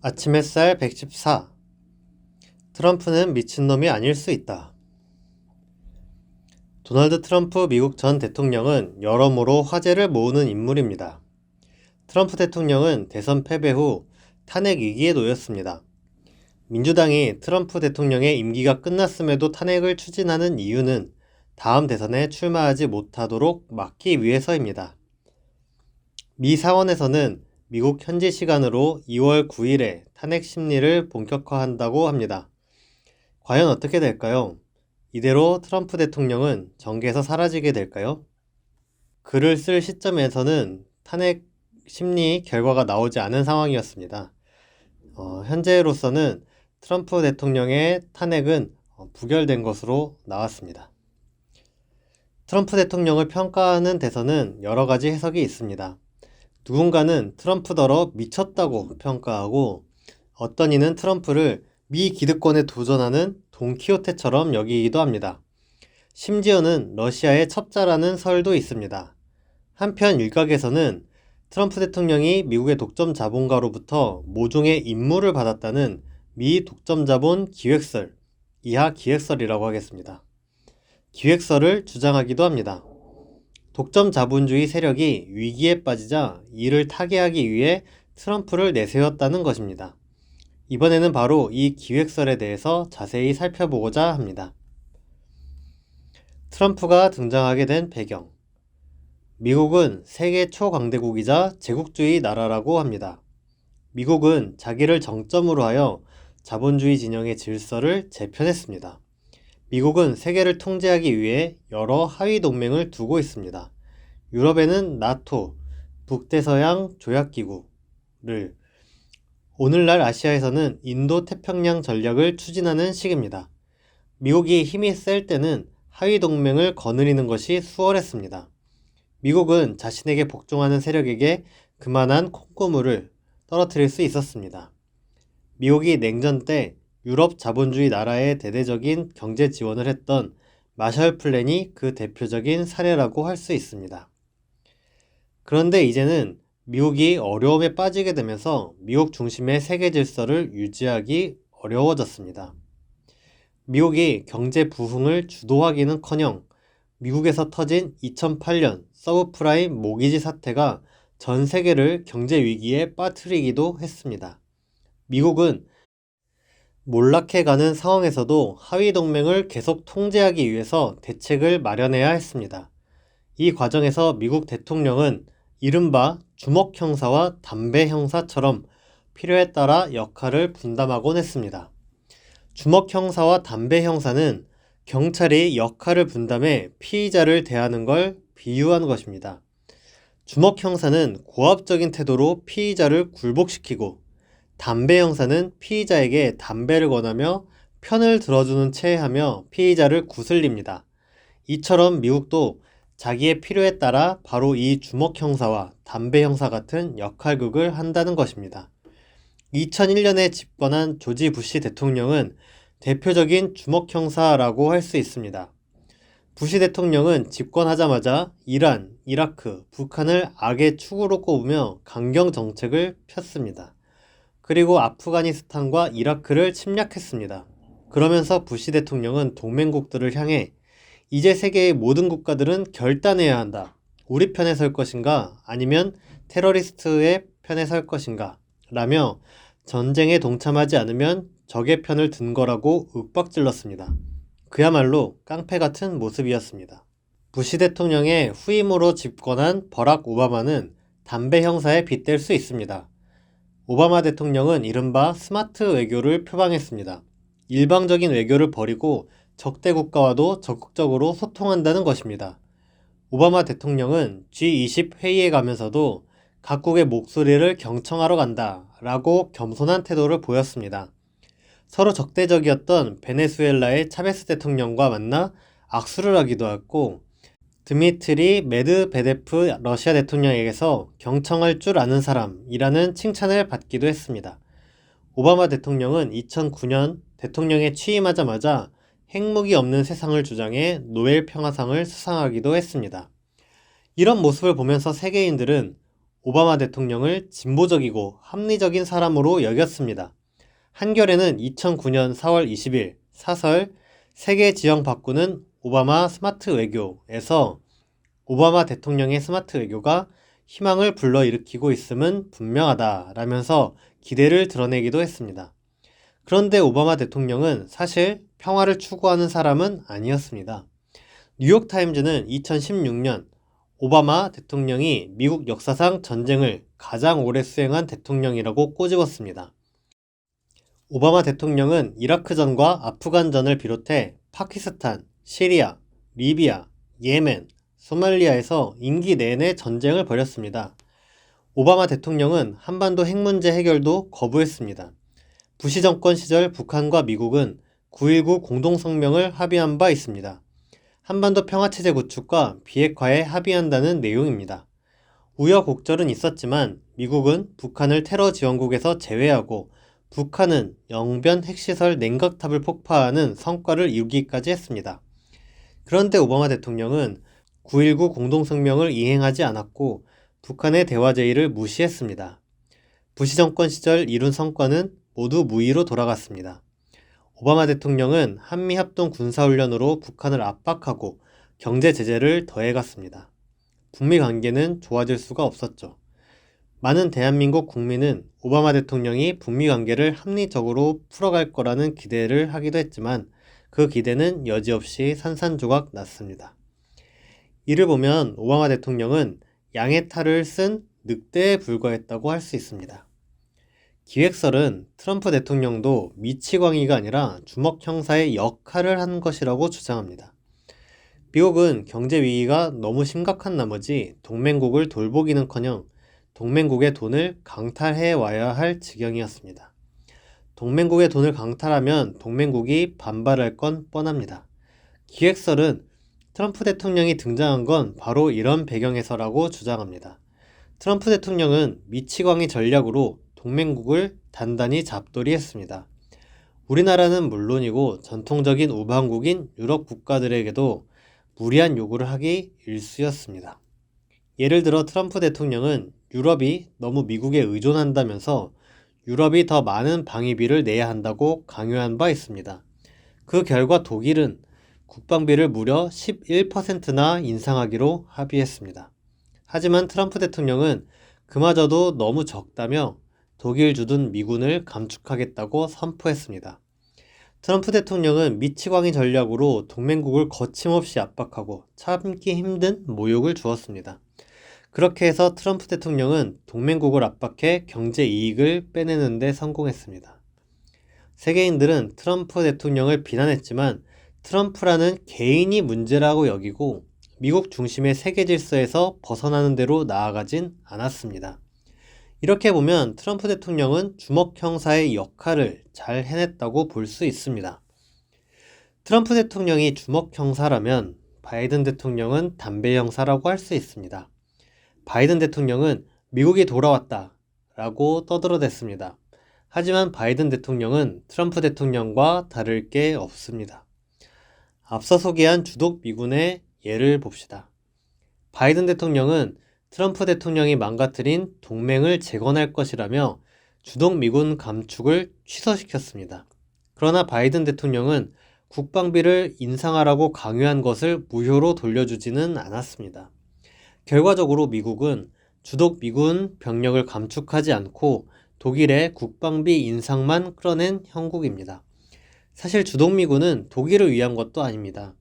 아침 햇살 114. 트럼프는 미친놈이 아닐 수 있다. 도널드 트럼프 미국 전 대통령은 여러모로 화제를 모으는 인물입니다. 트럼프 대통령은 대선 패배 후 탄핵 위기에 놓였습니다. 민주당이 트럼프 대통령의 임기가 끝났음에도 탄핵을 추진하는 이유는 다음 대선에 출마하지 못하도록 막기 위해서입니다. 미 상원에서는 미국 현지 시간으로 2월 9일에 탄핵 심리를 본격화한다고 합니다. 과연 어떻게 될까요? 이대로 트럼프 대통령은 정계에서 사라지게 될까요? 글을 쓸 시점에서는 탄핵 심리 결과가 나오지 않은 상황이었습니다. 현재로서는 트럼프 대통령의 탄핵은 부결된 것으로 나왔습니다. 트럼프 대통령을 평가하는 데서는 여러 가지 해석이 있습니다. 누군가는 트럼프더러 미쳤다고 평가하고 어떤 이는 트럼프를 미 기득권에 도전하는 돈키호테처럼 여기기도 합니다. 심지어는 러시아의 첩자라는 설도 있습니다. 한편 일각에서는 트럼프 대통령이 미국의 독점 자본가로부터 모종의 임무를 받았다는 미 독점 자본 기획설, 이하 기획설이라고 하겠습니다. 기획설을 주장하기도 합니다. 독점 자본주의 세력이 위기에 빠지자 이를 타개하기 위해 트럼프를 내세웠다는 것입니다. 이번에는 바로 이 기획설에 대해서 자세히 살펴보고자 합니다. 트럼프가 등장하게 된 배경. 미국은 세계 초강대국이자 제국주의 나라라고 합니다. 미국은 자기를 정점으로 하여 자본주의 진영의 질서를 재편했습니다. 미국은 세계를 통제하기 위해 여러 하위 동맹을 두고 있습니다. 유럽에는 나토, 북대서양 조약기구를, 오늘날 아시아에서는 인도태평양 전략을 추진하는 시기입니다. 미국이 힘이 셀 때는 하위 동맹을 거느리는 것이 수월했습니다. 미국은 자신에게 복종하는 세력에게 그만한 콩고물을 떨어뜨릴 수 있었습니다. 미국이 냉전 때 유럽 자본주의 나라에 대대적인 경제 지원을 했던 마셜 플랜이 그 대표적인 사례라고 할 수 있습니다. 그런데 이제는 미국이 어려움에 빠지게 되면서 미국 중심의 세계 질서를 유지하기 어려워졌습니다. 미국이 경제 부흥을 주도하기는커녕 미국에서 터진 2008년 서브프라임 모기지 사태가 전 세계를 경제 위기에 빠뜨리기도 했습니다. 미국은 몰락해가는 상황에서도 하위 동맹을 계속 통제하기 위해서 대책을 마련해야 했습니다. 이 과정에서 미국 대통령은 이른바 주먹 형사와 담배 형사처럼 필요에 따라 역할을 분담하곤 했습니다. 주먹 형사와 담배 형사는 경찰이 역할을 분담해 피의자를 대하는 걸 비유한 것입니다. 주먹 형사는 고압적인 태도로 피의자를 굴복시키고 담배 형사는 피의자에게 담배를 권하며 편을 들어주는 채 하며 피의자를 구슬립니다. 이처럼 미국도 자기의 필요에 따라 바로 이 주먹 형사와 담배 형사 같은 역할극을 한다는 것입니다. 2001년에 집권한 조지 부시 대통령은 대표적인 주먹 형사라고 할 수 있습니다. 부시 대통령은 집권하자마자 이란, 이라크, 북한을 악의 축으로 꼽으며 강경 정책을 폈습니다. 그리고 아프가니스탄과 이라크를 침략했습니다. 그러면서 부시 대통령은 동맹국들을 향해 이제 세계의 모든 국가들은 결단해야 한다. 우리 편에 설 것인가 아니면 테러리스트의 편에 설 것인가 라며 전쟁에 동참하지 않으면 적의 편을 든 거라고 윽박질렀습니다. 그야말로 깡패 같은 모습이었습니다. 부시 대통령의 후임으로 집권한 버락 오바마는 담배 형사에 빗댈 수 있습니다. 오바마 대통령은 이른바 스마트 외교를 표방했습니다. 일방적인 외교를 버리고 적대 국가와도 적극적으로 소통한다는 것입니다. 오바마 대통령은 G20 회의에 가면서도 각국의 목소리를 경청하러 간다 라고 겸손한 태도를 보였습니다. 서로 적대적이었던 베네수엘라의 차베스 대통령과 만나 악수를 하기도 했고 드미트리 메드베데프 러시아 대통령에게서 경청할 줄 아는 사람이라는 칭찬을 받기도 했습니다. 오바마 대통령은 2009년 대통령에 취임하자마자 핵무기 없는 세상을 주장해 노벨 평화상을 수상하기도 했습니다. 이런 모습을 보면서 세계인들은 오바마 대통령을 진보적이고 합리적인 사람으로 여겼습니다. 한겨레는 2009년 4월 20일 사설 세계 지형 바꾸는 오바마 스마트 외교에서 오바마 대통령의 스마트 외교가 희망을 불러일으키고 있음은 분명하다라면서 기대를 드러내기도 했습니다. 그런데 오바마 대통령은 사실 평화를 추구하는 사람은 아니었습니다. 뉴욕타임즈는 2016년 오바마 대통령이 미국 역사상 전쟁을 가장 오래 수행한 대통령이라고 꼬집었습니다. 오바마 대통령은 이라크전과 아프간전을 비롯해 파키스탄, 시리아, 리비아, 예멘, 소말리아에서 임기 내내 전쟁을 벌였습니다. 오바마 대통령은 한반도 핵 문제 해결도 거부했습니다. 부시 정권 시절 북한과 미국은 9.19 공동성명을 합의한 바 있습니다. 한반도 평화체제 구축과 비핵화에 합의한다는 내용입니다. 우여곡절은 있었지만 미국은 북한을 테러 지원국에서 제외하고 북한은 영변 핵시설 냉각탑을 폭파하는 성과를 이루기까지 했습니다. 그런데 오바마 대통령은 9.19 공동성명을 이행하지 않았고 북한의 대화 제의를 무시했습니다. 부시 정권 시절 이룬 성과는 모두 무의로 돌아갔습니다. 오바마 대통령은 한미합동 군사훈련으로 북한을 압박하고 경제 제재를 더해갔습니다. 북미 관계는 좋아질 수가 없었죠. 많은 대한민국 국민은 오바마 대통령이 북미 관계를 합리적으로 풀어갈 거라는 기대를 하기도 했지만 그 기대는 여지없이 산산조각 났습니다. 이를 보면 오바마 대통령은 양의 탈을 쓴 늑대에 불과했다고 할 수 있습니다. 기획설은 트럼프 대통령도 미치광이가 아니라 주먹 형사의 역할을 한 것이라고 주장합니다. 미국은 경제 위기가 너무 심각한 나머지 동맹국을 돌보기는커녕 동맹국의 돈을 강탈해 와야 할 지경이었습니다. 동맹국의 돈을 강탈하면 동맹국이 반발할 건 뻔합니다. 기획설은 트럼프 대통령이 등장한 건 바로 이런 배경에서라고 주장합니다. 트럼프 대통령은 미치광이 전략으로 동맹국을 단단히 잡돌이했습니다. 우리나라는 물론이고 전통적인 우방국인 유럽 국가들에게도 무리한 요구를 하기 일쑤였습니다. 예를 들어 트럼프 대통령은 유럽이 너무 미국에 의존한다면서 유럽이 더 많은 방위비를 내야 한다고 강요한 바 있습니다. 그 결과 독일은 국방비를 무려 11%나 인상하기로 합의했습니다. 하지만 트럼프 대통령은 그마저도 너무 적다며 독일 주둔 미군을 감축하겠다고 선포했습니다. 트럼프 대통령은 미치광이 전략으로 동맹국을 거침없이 압박하고 참기 힘든 모욕을 주었습니다. 그렇게 해서 트럼프 대통령은 동맹국을 압박해 경제 이익을 빼내는 데 성공했습니다. 세계인들은 트럼프 대통령을 비난했지만 트럼프라는 개인이 문제라고 여기고 미국 중심의 세계 질서에서 벗어나는 대로 나아가진 않았습니다. 이렇게 보면 트럼프 대통령은 주먹 형사의 역할을 잘 해냈다고 볼 수 있습니다. 트럼프 대통령이 주먹 형사라면 바이든 대통령은 담배 형사라고 할 수 있습니다. 바이든 대통령은 미국이 돌아왔다 라고 떠들어댔습니다. 하지만 바이든 대통령은 트럼프 대통령과 다를 게 없습니다. 앞서 소개한 주독 미군의 예를 봅시다. 바이든 대통령은 트럼프 대통령이 망가뜨린 동맹을 재건할 것이라며 주독 미군 감축을 취소시켰습니다. 그러나 바이든 대통령은 국방비를 인상하라고 강요한 것을 무효로 돌려주지는 않았습니다. 결과적으로 미국은 주독 미군 병력을 감축하지 않고 독일의 국방비 인상만 끌어낸 형국입니다. 사실 주독 미군은 독일을 위한 것도 아닙니다.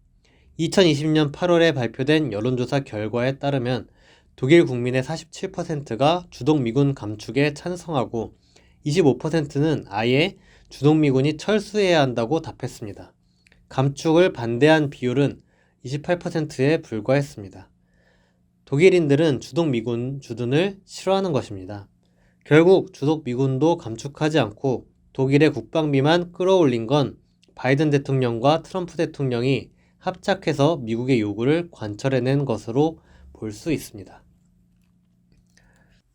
2020년 8월에 발표된 여론조사 결과에 따르면 독일 국민의 47%가 주독 미군 감축에 찬성하고 25%는 아예 주독 미군이 철수해야 한다고 답했습니다. 감축을 반대한 비율은 28%에 불과했습니다. 독일인들은 주독 미군 주둔을 싫어하는 것입니다. 결국 주독 미군도 감축하지 않고 독일의 국방비만 끌어올린 건 바이든 대통령과 트럼프 대통령이 합작해서 미국의 요구를 관철해낸 것으로 볼 수 있습니다.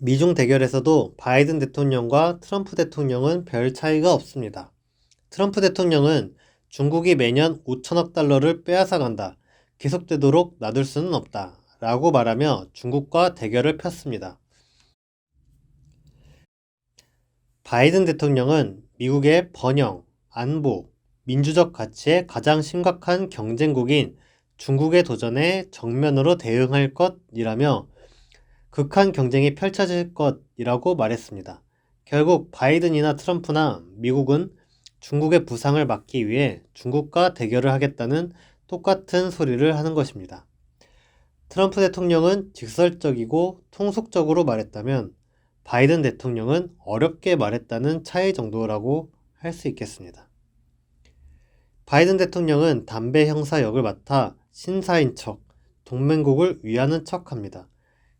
미중 대결에서도 바이든 대통령과 트럼프 대통령은 별 차이가 없습니다. 트럼프 대통령은 중국이 매년 5천억 달러를 빼앗아간다, 계속되도록 놔둘 수는 없다 라고 말하며 중국과 대결을 폈습니다. 바이든 대통령은 미국의 번영, 안보, 민주적 가치에 가장 심각한 경쟁국인 중국의 도전에 정면으로 대응할 것이라며 극한 경쟁이 펼쳐질 것이라고 말했습니다. 결국 바이든이나 트럼프나 미국은 중국의 부상을 막기 위해 중국과 대결을 하겠다는 똑같은 소리를 하는 것입니다. 트럼프 대통령은 직설적이고 통속적으로 말했다면 바이든 대통령은 어렵게 말했다는 차이 정도라고 할 수 있겠습니다. 바이든 대통령은 담배 형사 역을 맡아 신사인 척, 동맹국을 위하는 척합니다.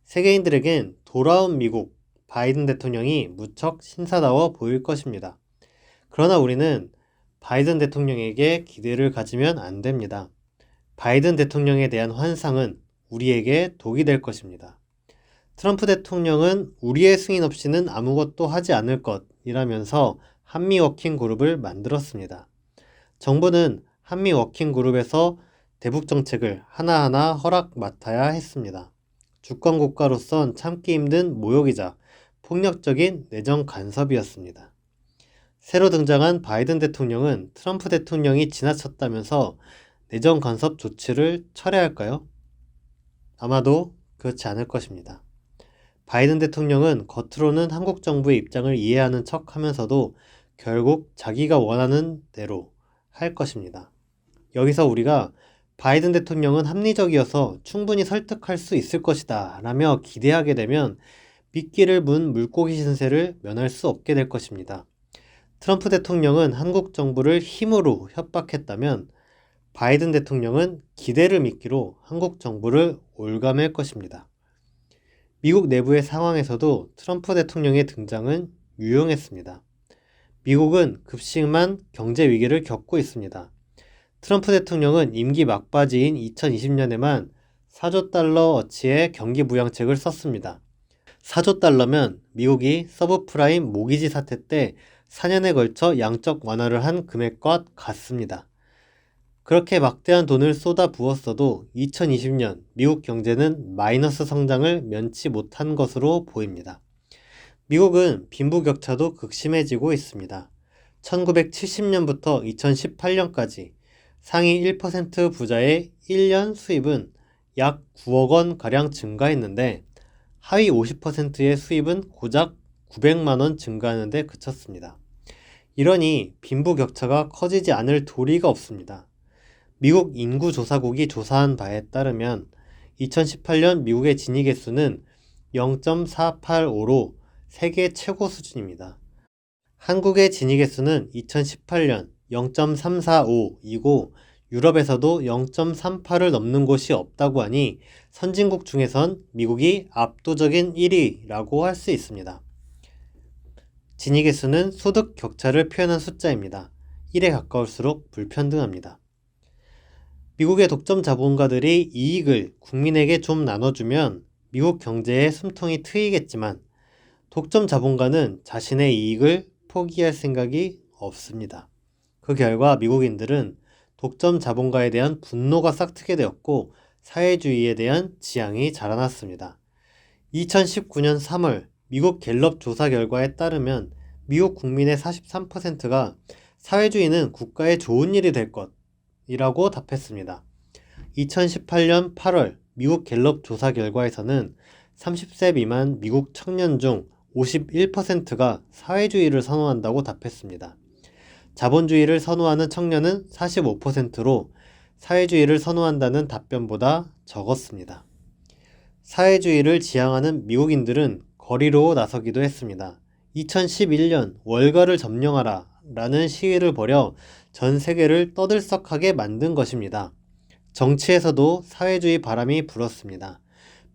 세계인들에겐 돌아온 미국, 바이든 대통령이 무척 신사다워 보일 것입니다. 그러나 우리는 바이든 대통령에게 기대를 가지면 안 됩니다. 바이든 대통령에 대한 환상은 우리에게 독이 될 것입니다. 트럼프 대통령은 우리의 승인 없이는 아무것도 하지 않을 것이라면서 한미 워킹 그룹을 만들었습니다. 정부는 한미 워킹 그룹에서 대북 정책을 하나하나 허락 맡아야 했습니다. 주권 국가로선 참기 힘든 모욕이자 폭력적인 내정 간섭이었습니다. 새로 등장한 바이든 대통령은 트럼프 대통령이 지나쳤다면서 내정 간섭 조치를 철회할까요? 아마도 그렇지 않을 것입니다. 바이든 대통령은 겉으로는 한국 정부의 입장을 이해하는 척 하면서도 결국 자기가 원하는 대로 할 것입니다. 여기서 우리가 바이든 대통령은 합리적이어서 충분히 설득할 수 있을 것이다 라며 기대하게 되면 미끼를 문 물고기 신세를 면할 수 없게 될 것입니다. 트럼프 대통령은 한국 정부를 힘으로 협박했다면 바이든 대통령은 기대를 미끼로 한국 정부를 올가맬 것입니다. 미국 내부의 상황에서도 트럼프 대통령의 등장은 유용했습니다. 미국은 급식만 경제 위기를 겪고 있습니다. 트럼프 대통령은 임기 막바지인 2020년에만 4조 달러 어치의 경기 부양책을 썼습니다. 4조 달러면 미국이 서브프라임 모기지 사태 때 4년에 걸쳐 양적 완화를 한 금액과 같습니다. 그렇게 막대한 돈을 쏟아 부었어도 2020년 미국 경제는 마이너스 성장을 면치 못한 것으로 보입니다. 미국은 빈부격차도 극심해지고 있습니다. 1970년부터 2018년까지 상위 1% 부자의 1년 수입은 약 9억 원가량 증가했는데 하위 50%의 수입은 고작 900만 원 증가하는 데 그쳤습니다. 이러니 빈부격차가 커지지 않을 도리가 없습니다. 미국 인구조사국이 조사한 바에 따르면 2018년 미국의 진위 개수는 0.485로 세계 최고 수준입니다. 한국의 진위 개수는 2018년 0.345이고 유럽에서도 0.38을 넘는 곳이 없다고 하니 선진국 중에선 미국이 압도적인 1위라고 할 수 있습니다. 진위 개수는 소득 격차를 표현한 숫자입니다. 1에 가까울수록 불평등합니다. 미국의 독점 자본가들이 이익을 국민에게 좀 나눠주면 미국 경제에 숨통이 트이겠지만 독점 자본가는 자신의 이익을 포기할 생각이 없습니다. 그 결과 미국인들은 독점 자본가에 대한 분노가 싹트게 되었고 사회주의에 대한 지향이 자라났습니다. 2019년 3월 미국 갤럽 조사 결과에 따르면 미국 국민의 43%가 사회주의는 국가에 좋은 일이 될 것이라고 답했습니다. 2018년 8월 미국 갤럽 조사 결과에서는 30세 미만 미국 청년 중 51%가 사회주의를 선호한다고 답했습니다. 자본주의를 선호하는 청년은 45%로 사회주의를 선호한다는 답변보다 적었습니다. 사회주의를 지향하는 미국인들은 거리로 나서기도 했습니다. 2011년 월가를 점령하라 라는 시위를 벌여 전 세계를 떠들썩하게 만든 것입니다. 정치에서도 사회주의 바람이 불었습니다.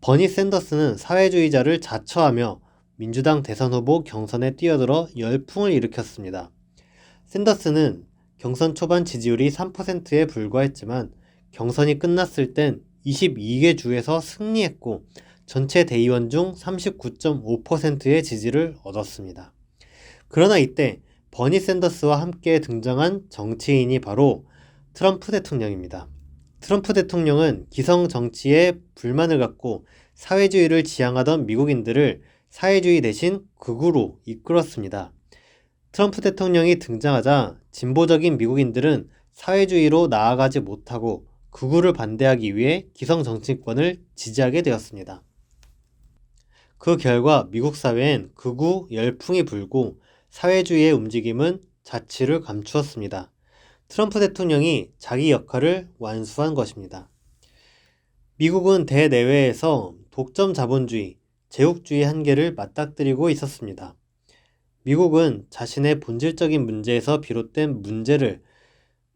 버니 샌더스는 사회주의자를 자처하며 민주당 대선 후보 경선에 뛰어들어 열풍을 일으켰습니다. 샌더스는 경선 초반 지지율이 3%에 불과했지만 경선이 끝났을 땐 22개 주에서 승리했고 전체 대의원 중 39.5%의 지지를 얻었습니다. 그러나 이때 버니 샌더스와 함께 등장한 정치인이 바로 트럼프 대통령입니다. 트럼프 대통령은 기성 정치에 불만을 갖고 사회주의를 지향하던 미국인들을 사회주의 대신 극우로 이끌었습니다. 트럼프 대통령이 등장하자 진보적인 미국인들은 사회주의로 나아가지 못하고 극우를 반대하기 위해 기성 정치권을 지지하게 되었습니다. 그 결과 미국 사회엔 극우 열풍이 불고 사회주의의 움직임은 자취를 감추었습니다. 트럼프 대통령이 자기 역할을 완수한 것입니다. 미국은 대내외에서 독점 자본주의, 제국주의 한계를 맞닥뜨리고 있었습니다. 미국은 자신의 본질적인 문제에서 비롯된 문제를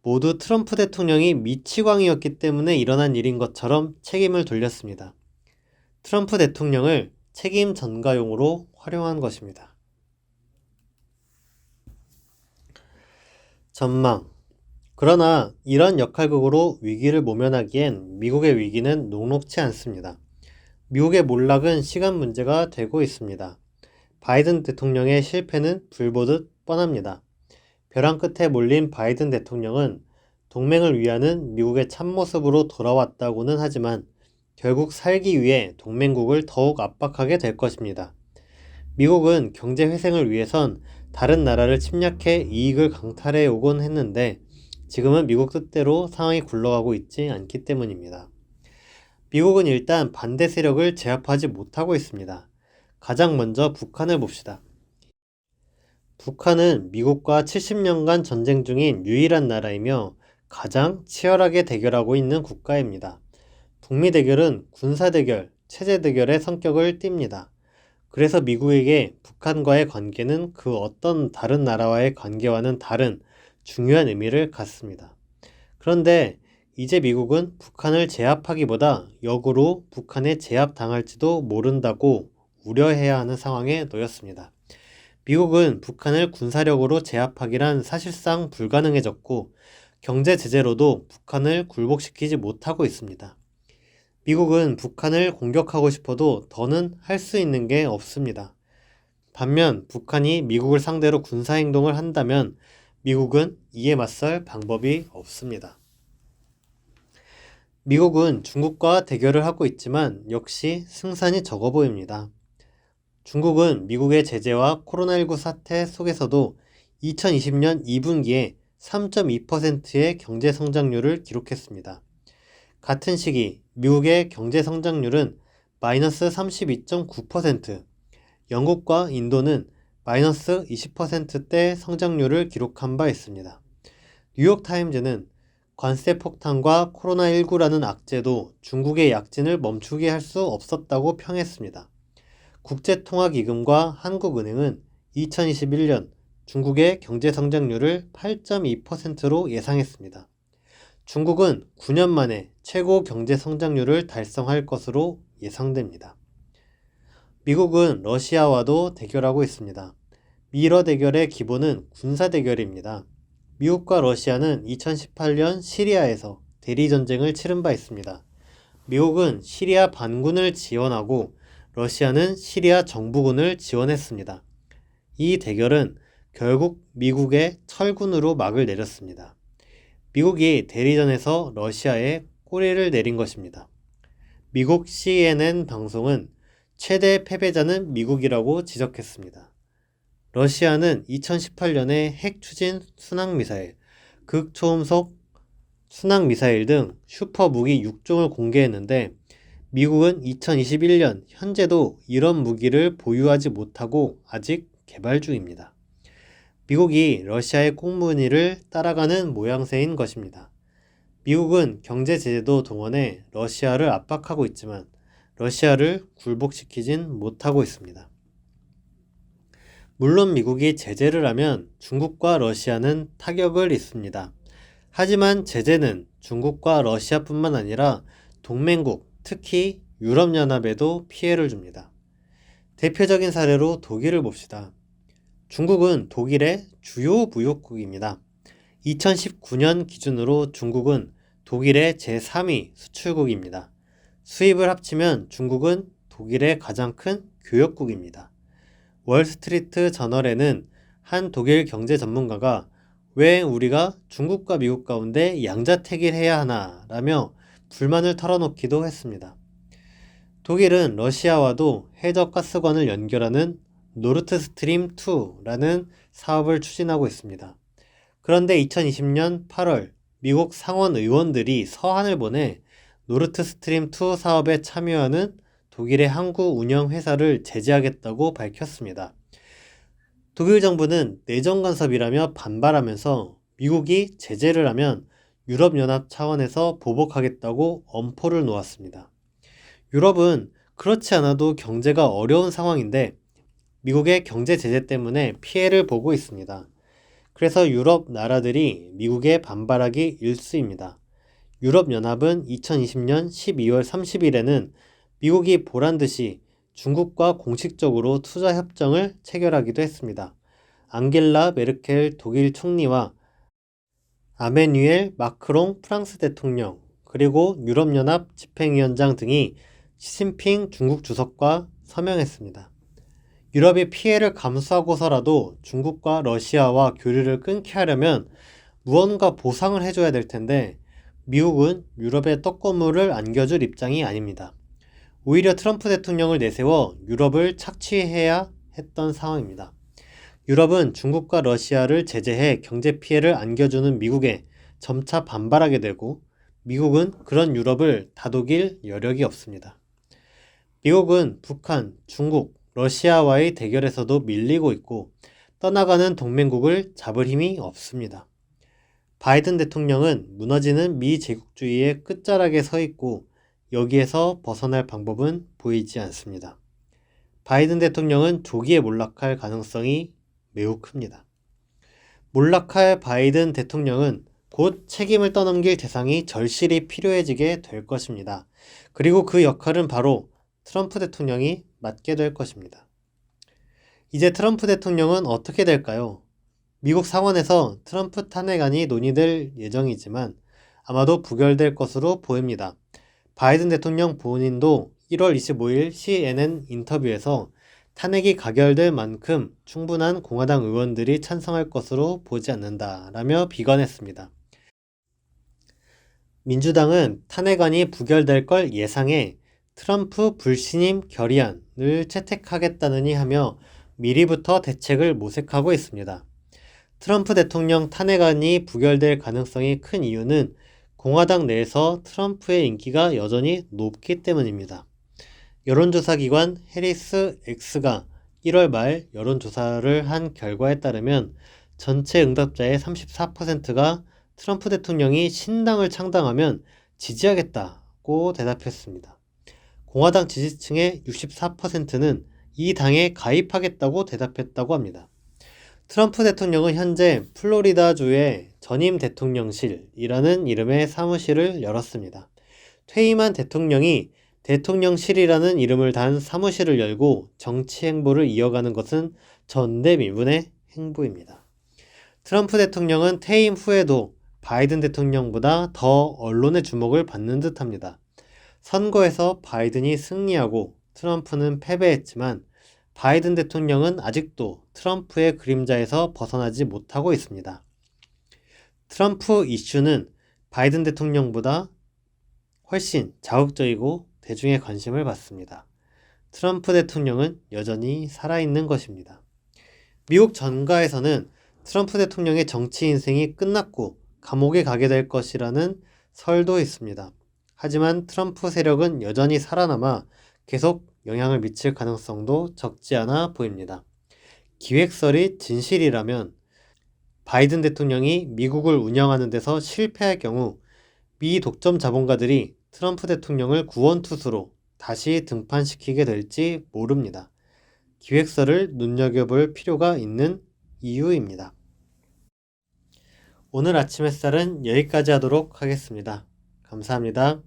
모두 트럼프 대통령이 미치광이었기 때문에 일어난 일인 것처럼 책임을 돌렸습니다. 트럼프 대통령을 책임 전가용으로 활용한 것입니다. 전망. 그러나 이런 역할극으로 위기를 모면하기엔 미국의 위기는 녹록치 않습니다. 미국의 몰락은 시간 문제가 되고 있습니다. 바이든 대통령의 실패는 불보듯 뻔합니다. 벼랑 끝에 몰린 바이든 대통령은 동맹을 위하는 미국의 참모습으로 돌아왔다고는 하지만 결국 살기 위해 동맹국을 더욱 압박하게 될 것입니다. 미국은 경제 회생을 위해선 다른 나라를 침략해 이익을 강탈해 오곤 했는데 지금은 미국 뜻대로 상황이 굴러가고 있지 않기 때문입니다. 미국은 일단 반대 세력을 제압하지 못하고 있습니다. 가장 먼저 북한을 봅시다. 북한은 미국과 70년간 전쟁 중인 유일한 나라이며 가장 치열하게 대결하고 있는 국가입니다. 북미 대결은 군사 대결, 체제 대결의 성격을 띱니다. 그래서 미국에게 북한과의 관계는 그 어떤 다른 나라와의 관계와는 다른 중요한 의미를 갖습니다. 그런데 이제 미국은 북한을 제압하기보다 역으로 북한에 제압당할지도 모른다고 우려해야 하는 상황에 놓였습니다. 미국은 북한을 군사력으로 제압하기란 사실상 불가능해졌고 경제 제재로도 북한을 굴복시키지 못하고 있습니다. 미국은 북한을 공격하고 싶어도 더는 할 수 있는 게 없습니다. 반면 북한이 미국을 상대로 군사행동을 한다면 미국은 이에 맞설 방법이 없습니다. 미국은 중국과 대결을 하고 있지만 역시 승산이 적어 보입니다. 중국은 미국의 제재와 코로나19 사태 속에서도 2020년 2분기에 3.2%의 경제 성장률을 기록했습니다. 같은 시기 미국의 경제 성장률은 마이너스 32.9%, 영국과 인도는 마이너스 20%대 성장률을 기록한 바 있습니다. 뉴욕타임즈는 관세 폭탄과 코로나19라는 악재도 중국의 약진을 멈추게 할 수 없었다고 평했습니다. 국제통화기금과 한국은행은 2021년 중국의 경제 성장률을 8.2%로 예상했습니다. 중국은 9년 만에 최고 경제 성장률을 달성할 것으로 예상됩니다. 미국은 러시아와도 대결하고 있습니다. 미러 대결의 기본은 군사 대결입니다. 미국과 러시아는 2018년 시리아에서 대리전쟁을 치른 바 있습니다. 미국은 시리아 반군을 지원하고 러시아는 시리아 정부군을 지원했습니다. 이 대결은 결국 미국의 철군으로 막을 내렸습니다. 미국이 대리전에서 러시아에 꼬리를 내린 것입니다. 미국 CNN 방송은 최대 패배자는 미국이라고 지적했습니다. 러시아는 2018년에 핵 추진 순항미사일, 극초음속 순항미사일 등 슈퍼무기 6종을 공개했는데 미국은 2021년 현재도 이런 무기를 보유하지 못하고 아직 개발 중입니다. 미국이 러시아의 꽁무니를 따라가는 모양새인 것입니다. 미국은 경제 제재도 동원해 러시아를 압박하고 있지만 러시아를 굴복시키진 못하고 있습니다. 물론 미국이 제재를 하면 중국과 러시아는 타격을 입습니다. 하지만 제재는 중국과 러시아뿐만 아니라 동맹국, 특히 유럽연합에도 피해를 줍니다. 대표적인 사례로 독일을 봅시다. 중국은 독일의 주요 무역국입니다. 2019년 기준으로 중국은 독일의 제3위 수출국입니다. 수입을 합치면 중국은 독일의 가장 큰 교역국입니다. 월스트리트 저널에는 한 독일 경제 전문가가 왜 우리가 중국과 미국 가운데 양자택일해야 하나 라며 불만을 털어놓기도 했습니다. 독일은 러시아와도 해저 가스관을 연결하는 노르트스트림 2라는 사업을 추진하고 있습니다. 그런데 2020년 8월 미국 상원 의원들이 서한을 보내 노르트스트림 2 사업에 참여하는 독일의 항구 운영 회사를 제재하겠다고 밝혔습니다. 독일 정부는 내정 간섭이라며 반발하면서 미국이 제재를 하면 유럽연합 차원에서 보복하겠다고 엄포를 놓았습니다. 유럽은 그렇지 않아도 경제가 어려운 상황인데 미국의 경제 제재 때문에 피해를 보고 있습니다. 그래서 유럽 나라들이 미국에 반발하기 일쑤입니다. 유럽연합은 2020년 12월 30일에는 미국이 보란듯이 중국과 공식적으로 투자 협정을 체결하기도 했습니다. 앙겔라 메르켈 독일 총리와 아메뉴엘 마크롱 프랑스 대통령, 그리고 유럽연합 집행위원장 등이 시진핑 중국 주석과 서명했습니다. 유럽이 피해를 감수하고서라도 중국과 러시아와 교류를 끊게 하려면 무언가 보상을 해줘야 될 텐데 미국은 유럽에 떡고물을 안겨줄 입장이 아닙니다. 오히려 트럼프 대통령을 내세워 유럽을 착취해야 했던 상황입니다. 유럽은 중국과 러시아를 제재해 경제 피해를 안겨주는 미국에 점차 반발하게 되고 미국은 그런 유럽을 다독일 여력이 없습니다. 미국은 북한, 중국, 러시아와의 대결에서도 밀리고 있고 떠나가는 동맹국을 잡을 힘이 없습니다. 바이든 대통령은 무너지는 미 제국주의의 끝자락에 서 있고 여기에서 벗어날 방법은 보이지 않습니다. 바이든 대통령은 조기에 몰락할 가능성이 매우 큽니다. 몰락할 바이든 대통령은 곧 책임을 떠넘길 대상이 절실히 필요해지게 될 것입니다. 그리고 그 역할은 바로 트럼프 대통령이 맡게 될 것입니다. 이제 트럼프 대통령은 어떻게 될까요? 미국 상원에서 트럼프 탄핵안이 논의될 예정이지만 아마도 부결될 것으로 보입니다. 바이든 대통령 본인도 1월 25일 CNN 인터뷰에서 탄핵이 가결될 만큼 충분한 공화당 의원들이 찬성할 것으로 보지 않는다라며 비관했습니다. 민주당은 탄핵안이 부결될 걸 예상해 트럼프 불신임 결의안을 채택하겠다느니 하며 미리부터 대책을 모색하고 있습니다. 트럼프 대통령 탄핵안이 부결될 가능성이 큰 이유는 공화당 내에서 트럼프의 인기가 여전히 높기 때문입니다. 여론조사 기관 해리스 X가 1월 말 여론조사를 한 결과에 따르면 전체 응답자의 34%가 트럼프 대통령이 신당을 창당하면 지지하겠다고 대답했습니다. 공화당 지지층의 64%는 이 당에 가입하겠다고 대답했다고 합니다. 트럼프 대통령은 현재 플로리다주의 전임 대통령실이라는 이름의 사무실을 열었습니다. 퇴임한 대통령이 대통령실이라는 이름을 단 사무실을 열고 정치 행보를 이어가는 것은 전대미문의 행보입니다. 트럼프 대통령은 퇴임 후에도 바이든 대통령보다 더 언론의 주목을 받는 듯합니다. 선거에서 바이든이 승리하고 트럼프는 패배했지만 바이든 대통령은 아직도 트럼프의 그림자에서 벗어나지 못하고 있습니다. 트럼프 이슈는 바이든 대통령보다 훨씬 자극적이고 대중의 관심을 받습니다. 트럼프 대통령은 여전히 살아있는 것입니다. 미국 전가에서는 트럼프 대통령의 정치 인생이 끝났고 감옥에 가게 될 것이라는 설도 있습니다. 하지만 트럼프 세력은 여전히 살아남아 계속 영향을 미칠 가능성도 적지 않아 보입니다. 기획설이 진실이라면 바이든 대통령이 미국을 운영하는 데서 실패할 경우 미 독점 자본가들이 트럼프 대통령을 구원투수로 다시 등판시키게 될지 모릅니다. 기획설을 눈여겨볼 필요가 있는 이유입니다. 오늘 아침 햇살은 여기까지 하도록 하겠습니다. 감사합니다.